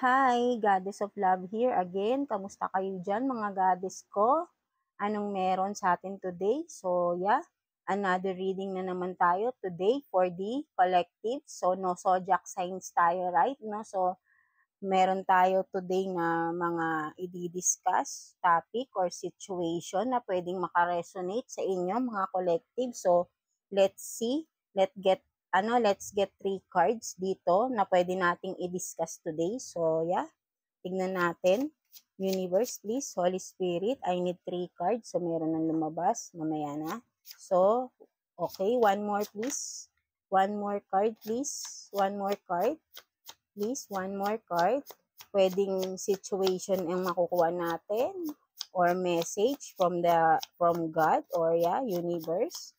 Hi, Goddess of Love here again. Kamusta kayo dyan mga goddess ko? Anong meron sa atin today? So yeah, another reading na naman tayo today for the collective. So no zodiac signs tayo, right? No? So meron tayo today na mga i-discuss topic or situation na pwedeng makaresonate sa inyo mga collective. So let's see, let's get 3 cards dito na pwede nating i-discuss today. So yeah, tignan natin. Universe, please. Holy Spirit, I need 3 cards. So meron nang lumabas, mamaya na. So okay, one more please. One more card please. One more card. Please, one more card. Pwedeng situation ang makukuha natin or message from God or universe.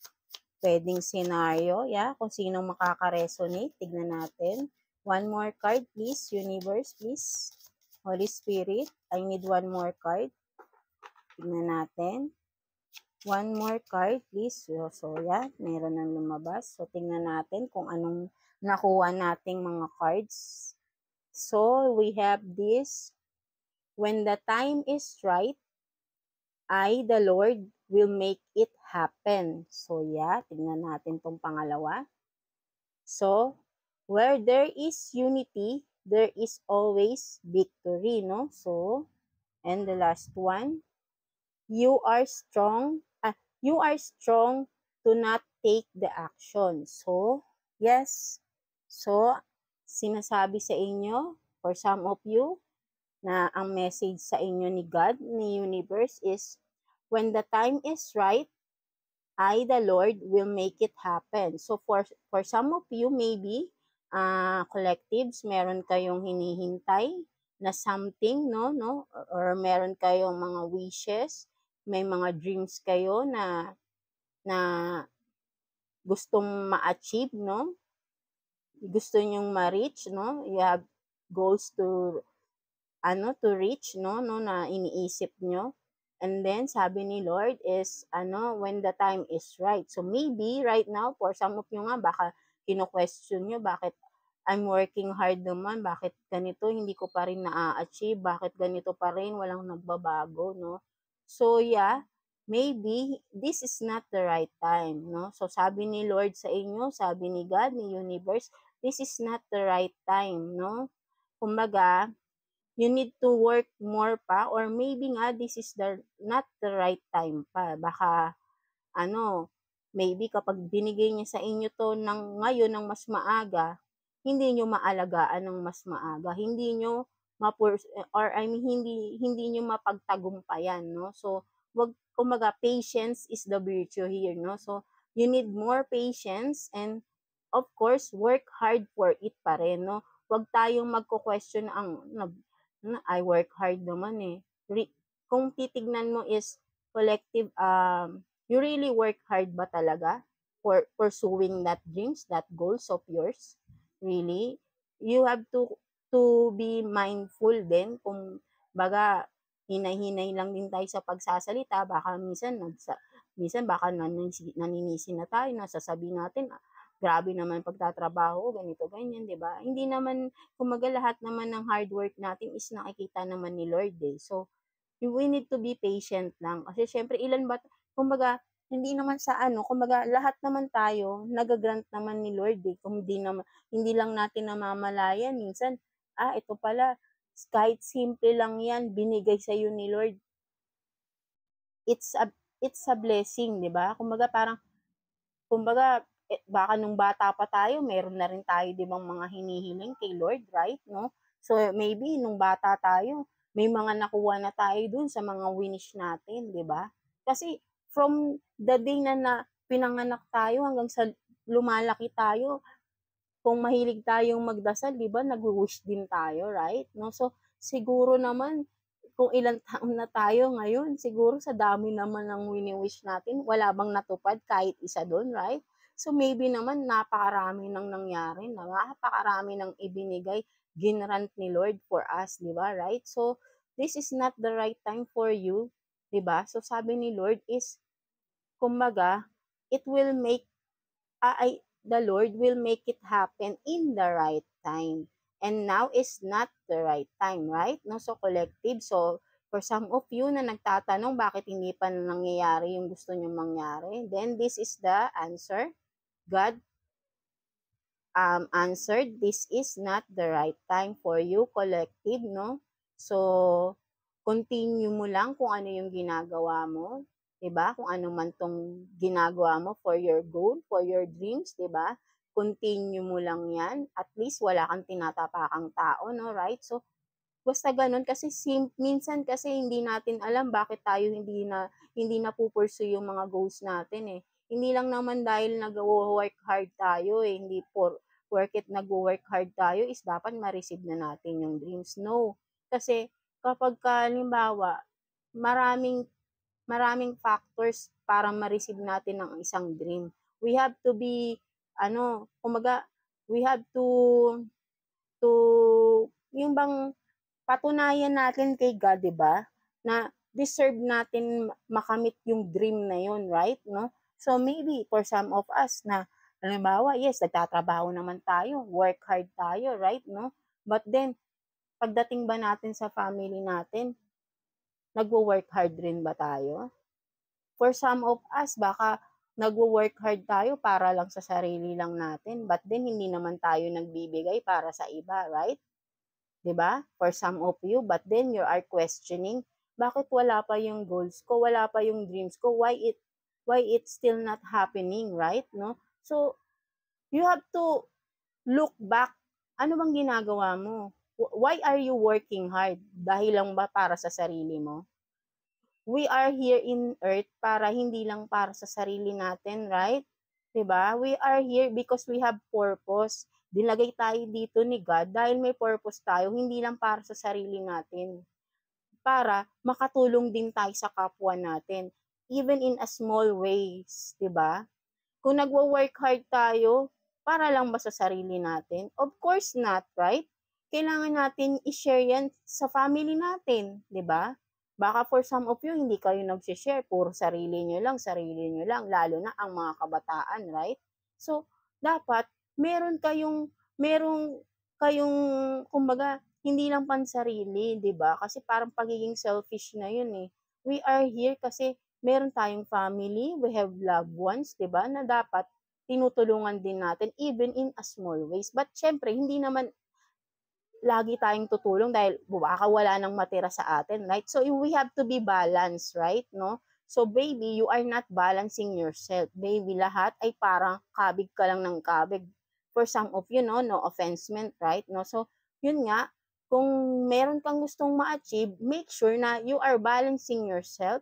Pwedeng scenario, kung sinong makaka-resonate. Tignan natin. One more card, please. Universe, please. Holy Spirit, I need one more card. Tignan natin. One more card, please. So meron nang lumabas. So, tingnan natin kung anong nakuha nating mga cards. So, we have this. When the time is right, I, the Lord, will make it happen. So, tingnan natin tong pangalawa. So, where there is unity, there is always victory, no? So, and the last one, you are strong to not take the action. So, yes. So, sinasabi sa inyo, for some of you, na ang message sa inyo ni God, ni universe is, when the time is right, I, the Lord, will make it happen. So, for some of you, maybe, collectives, meron kayong hinihintay na something, no? Or meron kayong mga wishes, may mga dreams kayo na gustong ma-achieve, no? Gusto nyong ma-reach, no? You have goals to reach, no, na iniisip nyo. And then, sabi ni Lord is, when the time is right. So, maybe, right now, for some of you nga, baka kino-question nyo, bakit I'm working hard naman, bakit ganito, hindi ko pa rin na-achieve, bakit ganito pa rin, walang nagbabago, no? So, maybe, this is not the right time, no? So, sabi ni Lord sa inyo, sabi ni God, ni universe, this is not the right time, no? Kumbaga, you need to work more pa or maybe nga this is not the right time pa. Baka maybe kapag binigay niya sa inyo to ng ngayon ng mas maaga, hindi nyo maalagaan ng mas maaga. Hindi nyo hindi nyo mapagtagumpayan, no? So, kumbaga, patience is the virtue here, no? So, you need more patience and of course, work hard for it pa rin, no? Huwag tayong magko-question I work hard naman eh. Kung titignan mo is collective, you really work hard ba talaga for pursuing that dreams, that goals of yours? Really? You have to be mindful din kung baga hinay-hinay lang din tayo sa pagsasalita, baka minsan baka naninisi na tayo, nasasabihin natin, grabe naman pagtatrabaho, ganito, ganyan, di ba? Hindi naman, kumaga lahat naman ng hard work natin is nakikita naman ni Lord eh. So, we need to be patient lang. Kasi syempre, kumbaga, hindi naman sa kumbaga, lahat naman tayo, nagagrant naman ni Lord eh. Kung hindi lang natin namamalayan, minsan, ito pala, kahit simple lang yan, binigay sa iyo ni Lord. It's a blessing, di ba? Kumbaga, baka nung bata pa tayo, meron na rin tayo, di bang mga hinihiling kay Lord, right? No? So, maybe, nung bata tayo, may mga nakuha na tayo dun sa mga winish natin, di ba? Kasi, from the day na pinanganak tayo hanggang sa lumalaki tayo, kung mahilig tayong magdasal, di ba, nag-wish din tayo, right? No? So, siguro naman, kung ilang taon na tayo ngayon, siguro sa dami naman ng wini-wish natin, wala bang natupad kahit isa doon, right? So maybe naman napakarami nang nangyari, napakarami nang ibinigay, ginrant ni Lord for us, di ba, right? So this is not the right time for you, di ba? So sabi ni Lord is, kumbaga, it will make, the Lord will make it happen in the right time. and now is not the right time, right? No, so collective. So for some of you na nagtatanong bakit hindi pa nangyayari yung gusto nyo mangyari, then this is the answer. God answered, this is not the right time for you, collective, no? So, continue mo lang kung ano yung ginagawa mo, 'di ba? Kung ano man tong ginagawa mo for your goal, for your dreams, 'di ba? Continue mo lang 'yan. At least wala kang tinatapakang tao, no, right? So, basta ganun kasi minsan kasi hindi natin alam bakit tayo hindi na pupursue yung mga goals natin eh. Hindi lang naman dahil nag-work hard tayo eh, hindi porket nag-work hard tayo is dapat ma-receive na natin yung dreams. No. Kasi kapag halimbawa, maraming maraming factors para ma-receive natin ang isang dream. We have to be kumaga, we have to yung bang patunayan natin kay God, 'di ba? Na deserve natin makamit yung dream na yun, right? No? So maybe for some of us na halimbawa, yes, nagtatrabaho naman tayo, work hard tayo, right? No? But then pagdating ba natin sa family natin, nagwo-work hard rin ba tayo? For some of us, baka nagwo-work hard tayo para lang sa sarili lang natin, but then hindi naman tayo nagbibigay para sa iba, right? 'Di ba? For some of you, but then you are questioning, bakit wala pa yung goals ko, wala pa yung dreams ko, why it's still not happening, right? No? So, you have to look back. Ano bang ginagawa mo? Why are you working hard? Dahil lang ba para sa sarili mo? We are here in earth para hindi lang para sa sarili natin, right? 'Di ba? We are here because we have purpose. Dinagay tayo dito ni God dahil may purpose tayo, hindi lang para sa sarili natin. Para makatulong din tayo sa kapwa natin, even in a small ways, 'di ba? Kung nagwo-work hard tayo, para lang ba sa sarili natin? Of course not, right? Kailangan natin i-share yan sa family natin, 'di ba? Baka for some of you, hindi kayo nag-share, puro sarili nyo lang, lalo na ang mga kabataan, right? So, dapat, meron kayong, kumbaga, hindi lang pansarili, di ba? Kasi parang pagiging selfish na yun eh. We are here kasi meron tayong family, we have loved ones, di ba? Na dapat tinutulungan din natin even in a small ways. But syempre, hindi naman lagi tayong tutulong dahil baka wala nang matira sa atin, right? So we have to be balanced, right? No? So baby, you are not balancing yourself. Baby, lahat ay parang kabig ka lang ng kabig. For some of you, no offensement, right? No? So yun nga, kung meron kang gustong ma-achieve, make sure na you are balancing yourself.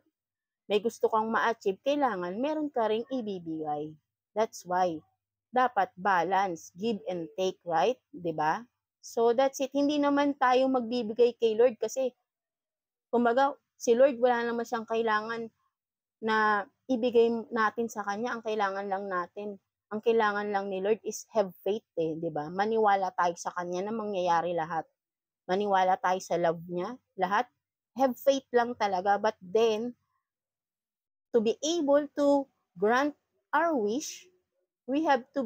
May gusto kang ma-achieve, kailangan meron ka ring ibibigay. That's why dapat balance, give and take, right? 'Di ba? So that's it. Hindi naman tayo magbibigay kay Lord kasi kumbaga si Lord wala naman siyang kailangan na ibigay natin sa kanya. Ang kailangan lang ni Lord is have faith eh, 'di ba? Maniwala tayo sa kanya na mangyayari lahat. Maniwala tayo sa love niya, lahat. Have faith lang talaga, but then to be able to grant our wish, we have to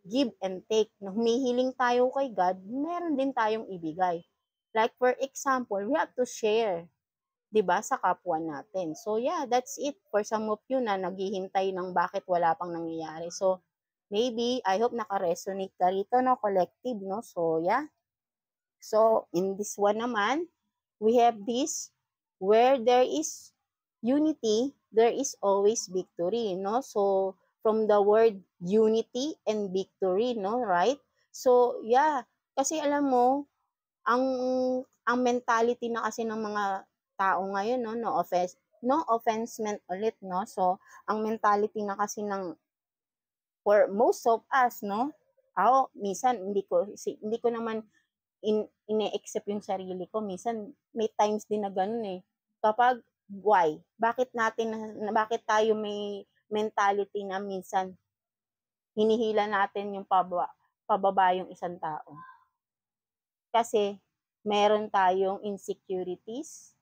give and take. Na humihiling tayo kay God, meron din tayong ibigay. Like for example, we have to share, 'di ba, sa kapwa natin. So yeah, that's it for some of you na naghihintay ng bakit wala pang nangyayari. So maybe I hope naka-resonate ka rito, no, collective, no. So yeah. So in this one naman, we have this, where there is unity, there is always victory, no? So from the word unity and victory, no, right? So yeah, kasi alam mo, ang mentality na kasi ng mga tao ngayon, no, no offensement ulit, no. So ang mentality na kasi ng for most of us, no, ako minsan hindi ko naman ine-accept yung sarili ko. Minsan may times din na ganun eh. Kapag why? Bakit tayo may mentality na minsan hinihila natin yung pababa yung isang tao? Kasi meron tayong insecurities,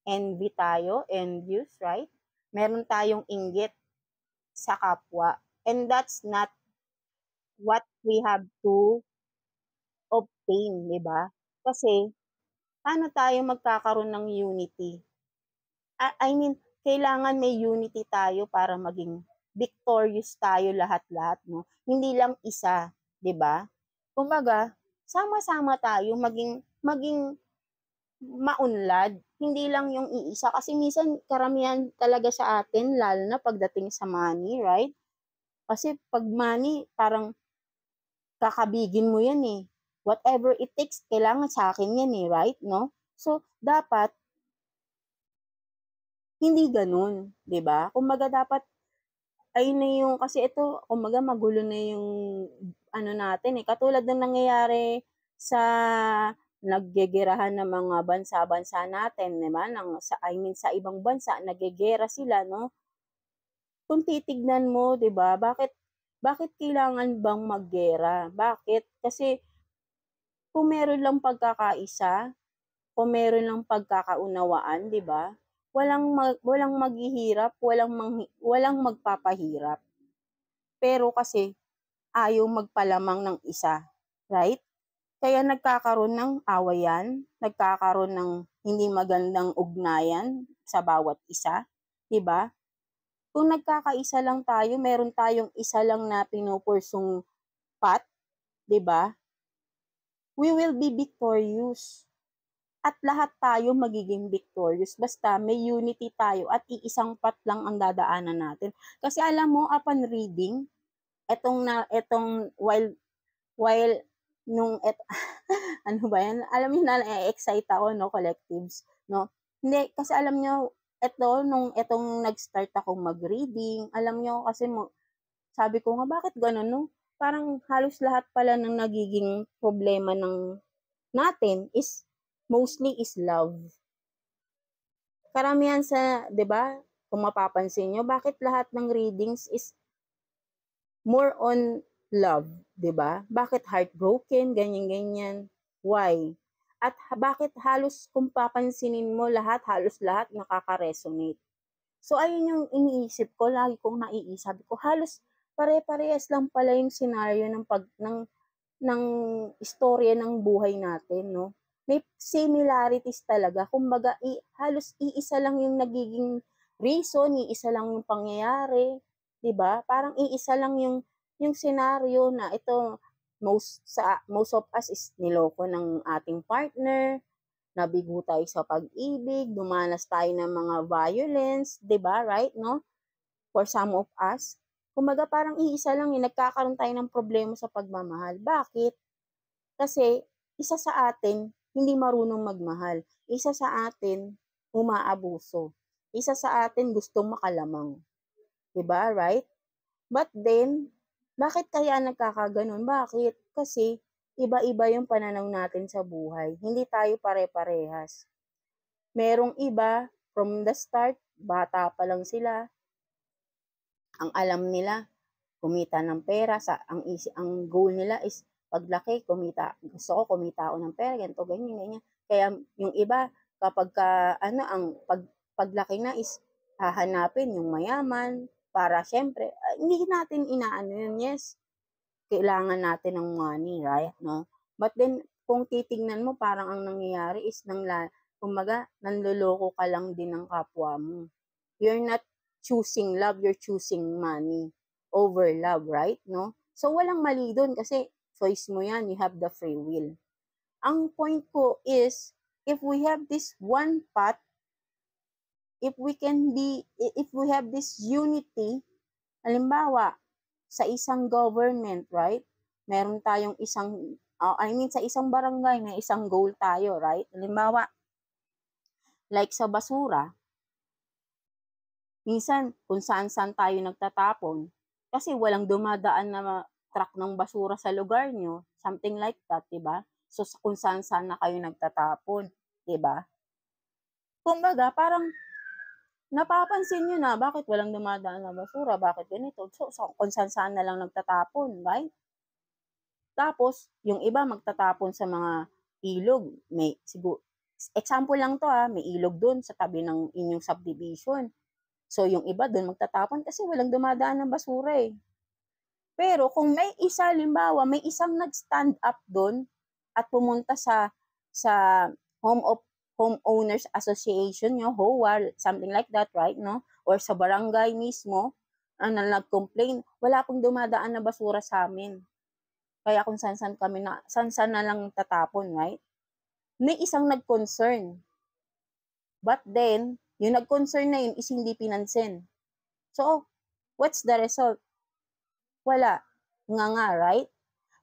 envy tayo, envious, right? Meron tayong inggit sa kapwa. And that's not what we have to sustain, di ba? Kasi, paano tayo magkakaroon ng unity? I mean, kailangan may unity tayo para maging victorious tayo lahat-lahat, no? Hindi lang isa, 'di ba? Kumbaga, sama-sama tayo maging maunlad, hindi lang yung iisa kasi minsan karamihan talaga sa atin lalo na pagdating sa money, right? Kasi pag money, parang kakabigin mo yan eh. Whatever it takes, kailangan sa akin yan eh, right? No? So, dapat hindi ganun, 'di ba? Kumbaga dapat ayun na yung kasi ito kumbaga magulo na yung ano natin eh. Katulad ng nangyayari sa naggegerahan ng mga bansa-bansa natin, 'di ba? I mean sa ibang bansa naggegera sila, no? Kung titignan mo, 'di ba? Bakit kailangan bang maggera? Bakit? Kasi kung meron lang pagkakaisa, kung meron lang pagkakaunawaan, 'di ba? Walang maghihirap, walang magpapahirap. Pero kasi ayaw magpalamang ng isa, right? Kaya nagkakaroon ng awayan, nagkakaroon ng hindi magandang ugnayan sa bawat isa, 'di ba? Kung nagkakaisa lang tayo, meron tayong isa lang na pinupursong path, 'di ba? We will be victorious. At lahat tayo magiging victorious basta may unity tayo at iisang path lang ang dadaanan natin. Kasi alam mo, upon reading, etong while nung ano ba yan? Alam niyo na excite ako, no, collectives, no? Hindi, kasi alam niyo, etong nag-start akong mag-reading, alam niyo, kasi sabi ko nga, bakit ganun, no? Parang halos lahat pala ng nagiging problema natin is mostly is love. Karamihan sa, 'di ba? Kung mapapansin niyo, bakit lahat ng readings is more on love, 'di ba? Bakit heartbroken, ganyan-ganyan? Why? At bakit halos kung papansinin mo halos lahat nakaka-resonate. So ayun yung iniisip ko, lagi kong naiisip ko, halos pare-parehas lang pala yung scenario ng istorya ng buhay natin, no? May similarities talaga. Kumbaga, halos iisa lang yung nagiging reason, iisa lang yung pangyayari, 'di ba? Parang iisa lang yung scenario na ito most of us is niloko ng ating partner, nabigo tayo sa pag-ibig, dumanas tayo ng mga violence, 'di ba? Right, no? For some of us, kumbaga parang iisa lang nagkakaroon tayo ng problema sa pagmamahal. Bakit? Kasi isa sa atin hindi marunong magmahal. Isa sa atin umaabuso. Isa sa atin gustong makalamang. 'Di ba? Right? But then, bakit kaya nagkakaganon? Bakit? Kasi iba-iba yung pananaw natin sa buhay. Hindi tayo pare-parehas. Merong iba, from the start, bata pa lang sila, ang alam nila, kumita ng pera, ang goal nila is paglaki, gusto ko kumita ako ng pera, ganito, ganyan, ganyan. Kaya yung iba, kapag paglaki na is hahanapin yung mayaman, para syempre, hindi natin inaano yun, yes, kailangan natin ng money, right? No? But then, kung titingnan mo, parang ang nangyayari is kumbaga, nanloloko ka lang din ng kapwa mo. You're not choosing love, you're choosing money over love, right? No? So, walang mali doon kasi choice mo yan, you have the free will. Ang point ko is, if we have this one path, if we have this unity, halimbawa, sa isang government, right? Meron tayong sa isang barangay, may isang goal tayo, right? Halimbawa, like sa basura, minsan kung saan-saan tayo nagtatapon, kasi walang dumadaan na truck ng basura sa lugar nyo, something like that, diba? So, kung saan-saan na kayo nagtatapon, diba? Kumbaga, parang napapansin nyo na, bakit walang dumadaan na basura, bakit ganito? So kung saan-saan na lang nagtatapon, right? Tapos, yung iba magtatapon sa mga ilog. Example lang to may ilog doon sa tabi ng inyong subdivision. So, yung iba doon magtatapon kasi walang dumadaan ng basura eh. Pero kung may isa, limbawa, may isang nag-stand up doon at pumunta sa homeowners association nyo, HOA, something like that, right, no? Or sa barangay mismo, na nag-complain, wala pong dumadaan na basura sa amin. Kaya kung saan-saan na lang tatapon, right? May isang nag-concern. But then, yung nag-concern na yun is hindi pinansin. So, what's the result? Wala. Nga, right?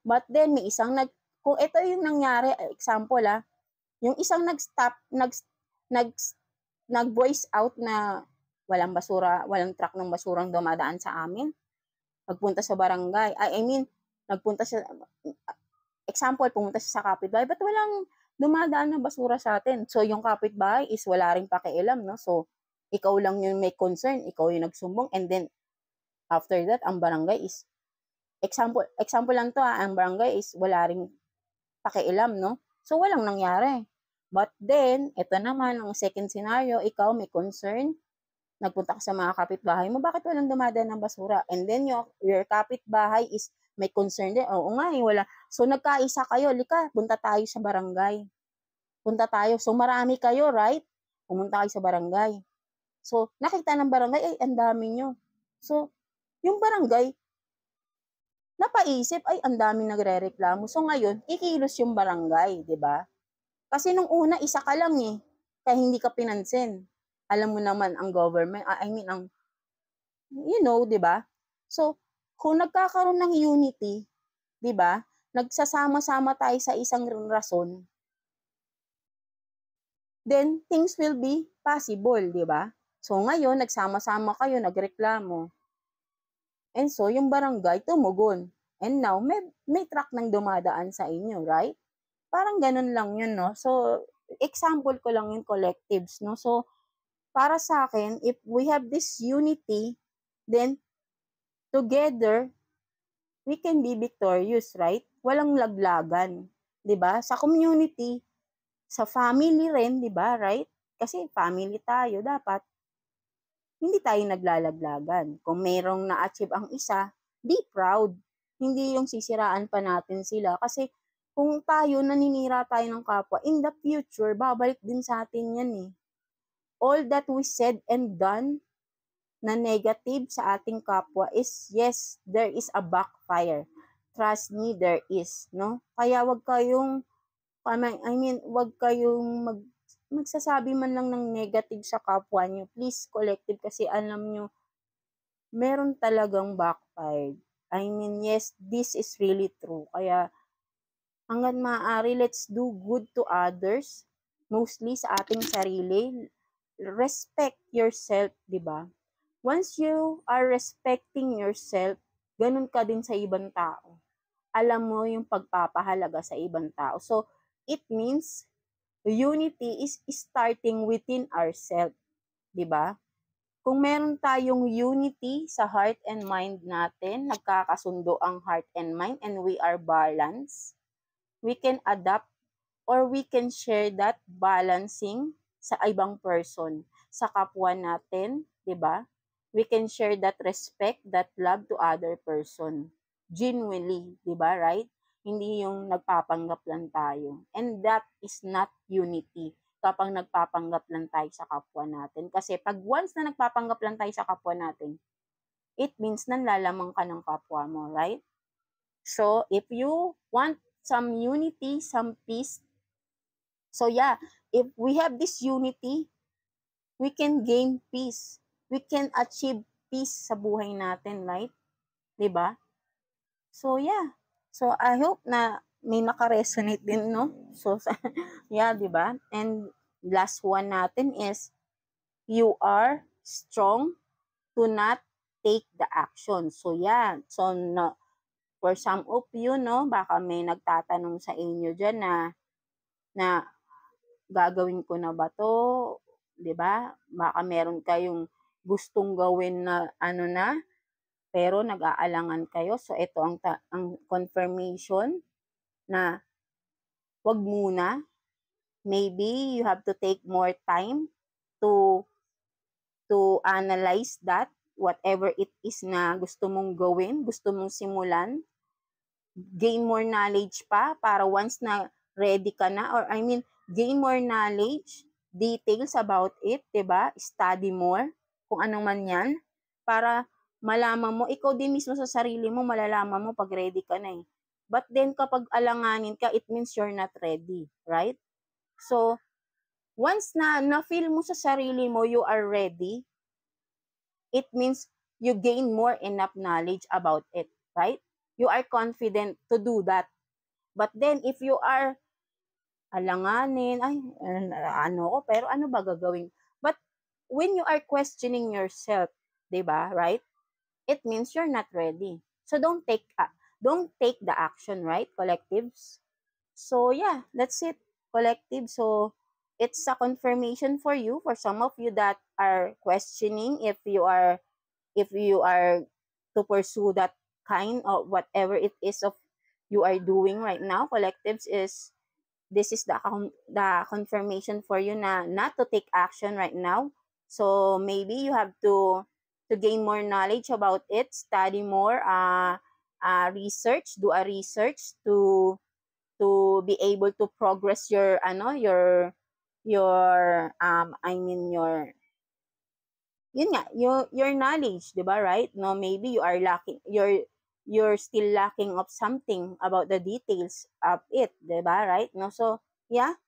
But then, may isang kung ito yung nangyari, example yung isang nag-voice out na walang basura, walang truck ng basurang dumadaan sa amin. Nagpunta sa barangay. Nagpunta siya, example, pumunta siya sa kapitbahay, ba't walang dumadaan na basura sa atin? So, yung kapitbahay is wala rin pakialam, no? So, ikaw lang yung may concern, ikaw yung nagsumbong, and then, after that, ang barangay is, example lang to ang barangay is wala rin pakialam, no? So, walang nangyari. But then, ito naman, ang second scenario, ikaw may concern, nagpunta ka sa mga kapitbahay mo, bakit walang dumadaan ng basura? And then, your kapitbahay is may concern din. Oo nga, wala. So, nagkaisa kayo, lika, punta tayo sa barangay. Punta tayo. So, marami kayo, right? Pumunta kayo sa barangay. So, nakita ng barangay, ay, ang dami nyo. So, yung barangay, napaisip, ay, ang dami nagre-reklamo. So, ngayon, ikilos yung barangay, di ba? Kasi nung una, isa ka lang kaya hindi ka pinansin. Alam mo naman, ang government, di ba? So, kung nagkakaroon ng unity, di ba? Nagsasama-sama tayo sa isang rason, then things will be possible, di ba? So, ngayon, nagsama-sama kayo, nagreklamo. And so, yung barangay, tumugon. And now, may truck nang dumadaan sa inyo, right? Parang ganun lang yun, no? So, example ko lang yung collectives, no? So, para sa akin, if we have this unity, then, together, we can be victorious, right? Walang laglagan, 'di ba? Sa community, sa family rin, 'di ba, right? Kasi family tayo, dapat hindi tayo naglalaglagan. Kung mayroong na-achieve ang isa, be proud. Hindi yung sisiraan pa natin sila kasi kung tayo naninira tayo ng kapwa, in the future babalik din sa atin 'yan All that we said and done na negative sa ating kapwa is, yes, there is a backfire. Trust me, there is, no? Kaya wag kayong magsasabi man lang ng negative sa kapwa nyo. Please, collective, kasi alam nyo, meron talagang backfire. Yes, this is really true. Kaya, hanggat maaari, let's do good to others, mostly sa ating sarili. Respect yourself, di ba? Once you are respecting yourself, ganun ka din sa ibang tao. Alam mo yung pagpapahalaga sa ibang tao. So, it means unity is starting within ourselves. Diba? Kung meron tayong unity sa heart and mind natin, nagkakasundo ang heart and mind, and we are balanced, we can adapt or we can share that balancing sa ibang person, sa kapwa natin, diba? We can share that respect, that love to other person. Genuinely, di ba, right? Hindi yung nagpapanggap lang tayo. And that is not unity kapag nagpapanggap lang tayo sa kapwa natin. Kasi pag once na nagpapanggap lang tayo sa kapwa natin, it means nanlalamang ka ng kapwa mo, right? So, if you want some unity, some peace, so yeah, if we have this unity, we can gain peace. We can achieve peace sa buhay natin, right? 'Di ba? So, yeah. So, I hope na may naka-resonate din, no? So, yeah, 'di ba? And last one natin is, you are strong to not take the action. So, yeah. So, no, for some of you, no, baka may nagtatanong sa inyo dyan na gagawin ko na ba to? 'Di ba? Baka meron kayong gustong gawin na pero nag-aalangan kayo. So, ito ang confirmation na wag muna. Maybe you have to take more time to analyze that, whatever it is na gusto mong gawin, gusto mong simulan. Gain more knowledge pa para once na ready ka na, or gain more knowledge, details about it, 'di ba? Study more, kung ano man 'yan, para malaman mo, ikaw din mismo sa sarili mo, malalaman mo pag ready ka na eh. But then, kapag alanganin ka, it means you're not ready, right? So, once na-feel mo sa sarili mo, you are ready, it means you gain more enough knowledge about it, right? You are confident to do that. But then, if you are alanganin, ano ko, pero ano ba gagawin? But when you are questioning yourself, 'di ba, right? It means you're not ready. So don't take the action, right, collectives? So yeah, that's it, collective. So it's a confirmation for you, for some of you that are questioning if you are to pursue that kind of whatever it is of you are doing right now. Collectives is this is the confirmation for you na not to take action right now. So maybe you have to gain more knowledge about it, study more, research, do a research to be able to progress your yun nga, your knowledge, 'di ba, right? No, maybe you are lacking, you're still lacking of something about the details of it, 'di ba, right? No, so yeah,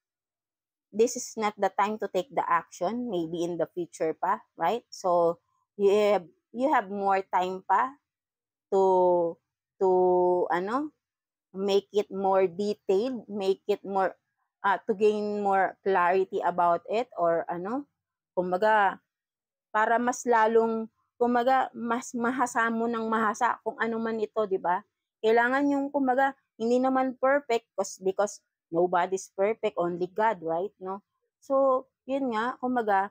this is not the time to take the action, maybe in the future pa, right? So you have more time pa to make it more detailed, make it more to gain more clarity about it, or kumbaga para mas lalong, kumbaga, mas mahasa mo ng mahasa kung ano man ito, di ba? Kailangan yung, kumbaga, hindi naman perfect because nobody's perfect, only God, right? No? So, yun nga, kumbaga,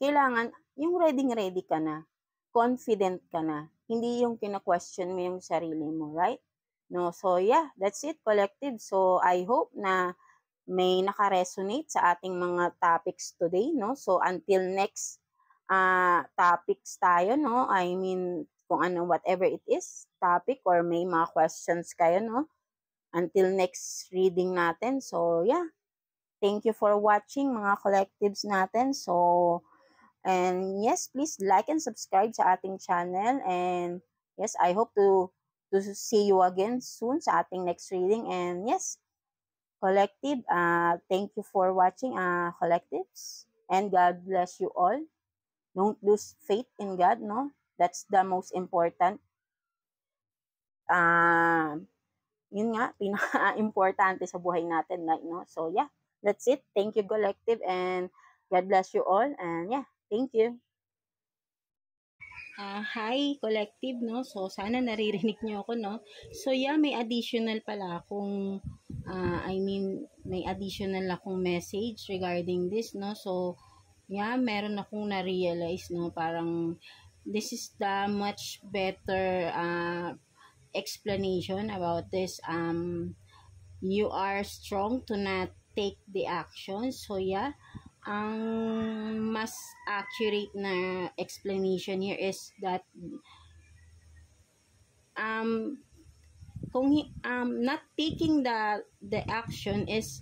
kailangan, yung ready ka na, confident ka na, hindi yung kina-question mo yung sarili mo, right? No? So, yeah, that's it, collective. So, I hope na may naka-resonate sa ating mga topics today, no? So, until next topics tayo, no? Kung ano, whatever it is, topic, or may mga questions kayo, no? Until next reading natin. So, yeah. Thank you for watching, mga collectives natin. So, and yes, please like and subscribe sa ating channel. And yes, I hope to see you again soon sa ating next reading. And yes, collective, thank you for watching, collectives. And God bless you all. Don't lose faith in God, no? That's the most important. Yun nga, pinaka-importante sa buhay natin, right, no? So, yeah, that's it. Thank you, collective, and God bless you all. And yeah, thank you. Hi, collective, no? So, sana naririnig niyo ako, no? So, yeah, may additional pala akong, may additional akong message regarding this, no? So, yeah, meron akong na-realize, no? Parang, this is the much better explanation about this. You are strong to not take the action. So, yeah, ang mas accurate na explanation here is that not taking the action is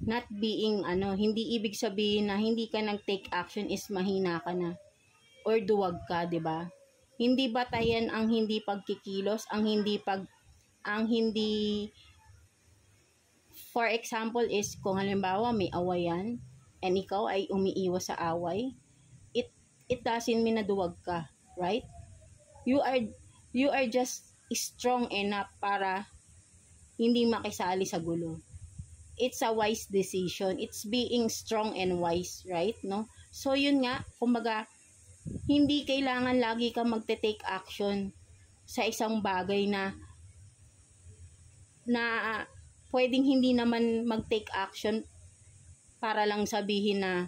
not being hindi ibig sabihin na hindi ka nag-take action is mahina ka na or duwag ka, 'di ba? Hindi batayan ang hindi pagkikilos, ang hindi for example is kung halimbawa may awayan and ikaw ay umiiwas sa away, it doesn't mean na duwag ka, right? You are just strong enough para hindi makisali sa gulo. It's a wise decision. It's being strong and wise, right? No? So, yun nga, kumbaga, hindi kailangan lagi ka magte-take action sa isang bagay na pwedeng hindi naman mag-take action para lang sabihin na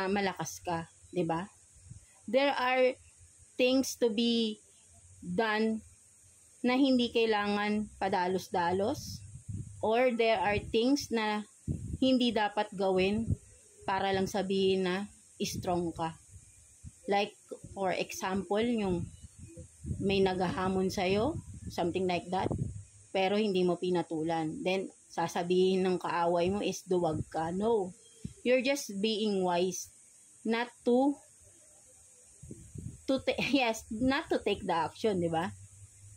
malakas ka, 'di ba? There are things to be done na hindi kailangan padalos-dalos, or there are things na hindi dapat gawin para lang sabihin na strong ka. Like, for example, yung may naghahamon sa'yo, something like that, pero hindi mo pinatulan. Then, sasabihin ng kaaway mo is duwag ka. No. You're just being wise not to yes, not to take the action, di ba?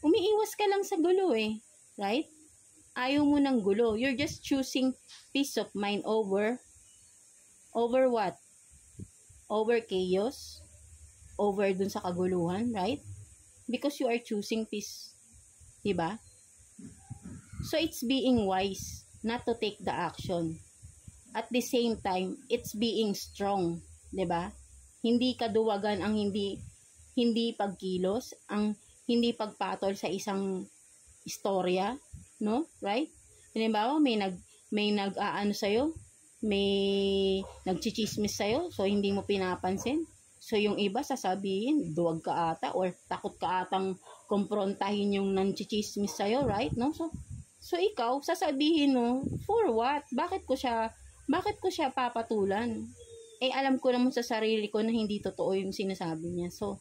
Umiiwas ka lang sa gulo eh. Right? Ayaw mo ng gulo. You're just choosing peace of mind over what? Over chaos? Over dun sa kaguluhan, right? Because you are choosing peace. Diba? So, it's being wise not to take the action. At the same time, it's being strong. Diba? Hindi kaduwagan ang hindi pagkilos, ang hindi pagpatol sa isang istorya, no? Right? Halimbawa, may nag-aano sa'yo, may nagchichismis sa'yo, so hindi mo pinapansin. So, yung iba sasabihin, duwag ka ata or takot ka atang kumprontahin yung nanchichismis sa'yo, right? No? So ikaw, sasabihin mo, for what? Bakit ko siya papatulan? Eh, alam ko naman sa sarili ko na hindi totoo yung sinasabi niya. So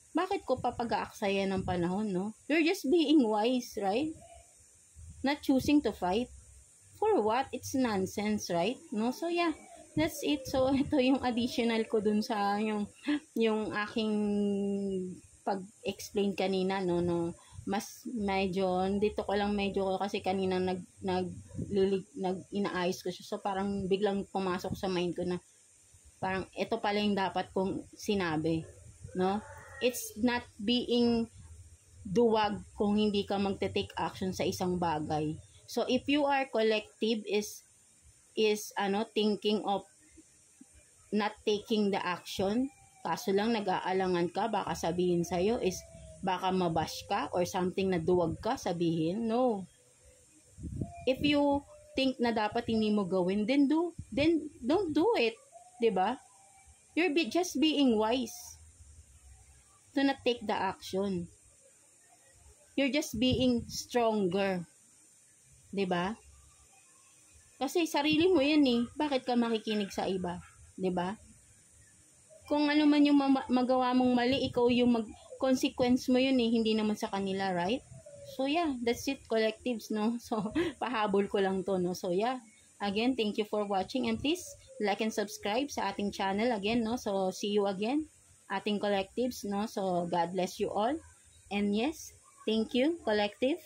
bakit ko papag-aaksaya ng panahon, no? You're just being wise, right? Not choosing to fight. For what? It's nonsense, right? No? So, yeah. That's it. So, ito yung additional ko dun sa yung aking pag-explain kanina, no? Mas medyo, dito ko lang medyo kasi kanina inaayos ko siya. So, parang biglang pumasok sa mind ko na parang ito pala yung dapat kong sinabi, no? It's not being duwag kung hindi ka magte-take action sa isang bagay. So, if you are collective is thinking of not taking the action, kaso lang nag-aalangan ka, baka sabihin sa'yo is baka mabash ka or something na duwag ka sabihin. No. If you think na dapat hindi mo gawin, then don't do it. Diba? You're just being wise to not take the action. You're just being stronger. Diba? Kasi sarili mo yan eh. Bakit ka makikinig sa iba? Diba? Kung ano man yung magawa mong mali, ikaw yung consequence mo yun eh. Hindi naman sa kanila, right? So yeah, that's it, collectives, no? So, pahabol ko lang to, no? So yeah, again, thank you for watching and please like and subscribe sa ating channel again, no? So, see you again, ating collectives, no? So, God bless you all. And yes, thank you, collective.